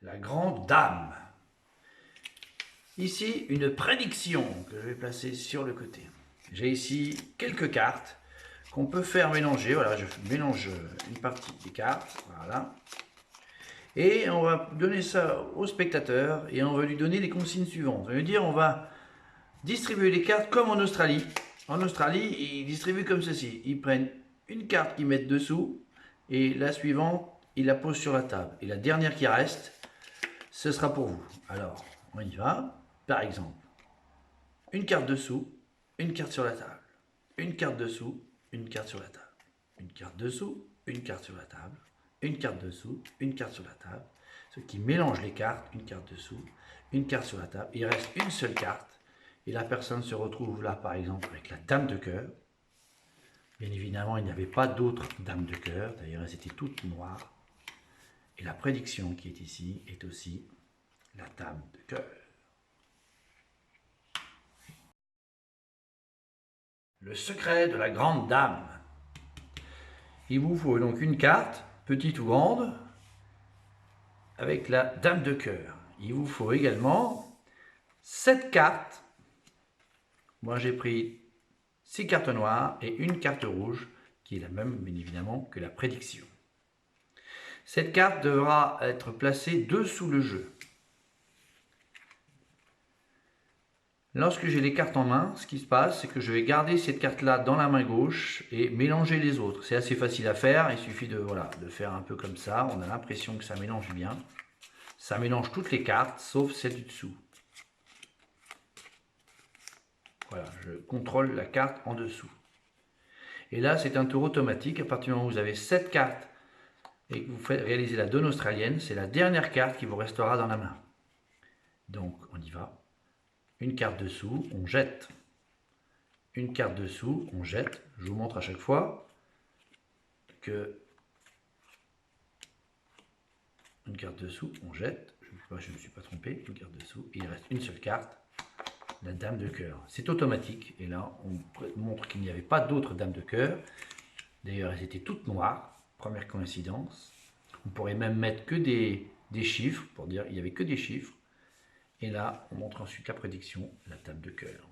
la grande dame. Ici, une prédiction que je vais placer sur le côté. J'ai ici quelques cartes qu'on peut faire mélanger. Voilà, je mélange une partie des cartes. Voilà. Et on va donner ça au spectateur et on va lui donner les consignes suivantes. Ça veut dire on va distribuer les cartes comme en Australie. En Australie, ils distribuent comme ceci. Ils prennent une carte qu'ils mettent dessous et la suivante, ils la posent sur la table. Et la dernière qui reste, ce sera pour vous. Alors, on y va. Par exemple, une carte dessous, une carte sur la table. Une carte dessous, une carte sur la table. Une carte dessous, une carte sur la table. Une carte dessous, une carte sur la table. Ce qui mélange les cartes, une carte dessous, une carte sur la table. Il reste une seule carte. Et la personne se retrouve là, par exemple, avec la dame de cœur. Bien évidemment, il n'y avait pas d'autres dames de cœur. D'ailleurs, elles étaient toutes noires. Et la prédiction qui est ici est aussi la dame de cœur. Le secret de la grande dame. Il vous faut donc une carte, petite ou grande, avec la dame de cœur. Il vous faut également 7 cartes. Moi, j'ai pris 6 cartes noires et une carte rouge, qui est la même, bien évidemment, que la prédiction. Cette carte devra être placée dessous le jeu. Lorsque j'ai les cartes en main, ce qui se passe, c'est que je vais garder cette carte-là dans la main gauche et mélanger les autres. C'est assez facile à faire, il suffit de faire un peu comme ça. On a l'impression que ça mélange bien. Ça mélange toutes les cartes, sauf celle du dessous. Voilà, je contrôle la carte en dessous. Et là, c'est un tour automatique. À partir du moment où vous avez 7 cartes et que vous réalisez la donne australienne, c'est la dernière carte qui vous restera dans la main. Donc, on y va. Une carte dessous, on jette. Une carte dessous, on jette. Je vous montre à chaque fois que une carte dessous, on jette. Je ne me suis pas trompé. Une carte dessous, il reste une seule carte, la dame de cœur. C'est automatique. Et là, on montre qu'il n'y avait pas d'autres dames de cœur. D'ailleurs, elles étaient toutes noires. Première coïncidence. On pourrait même mettre que des chiffres pour dire qu'il n'y avait que des chiffres. Et là, on montre ensuite la prédiction, la table de cœur.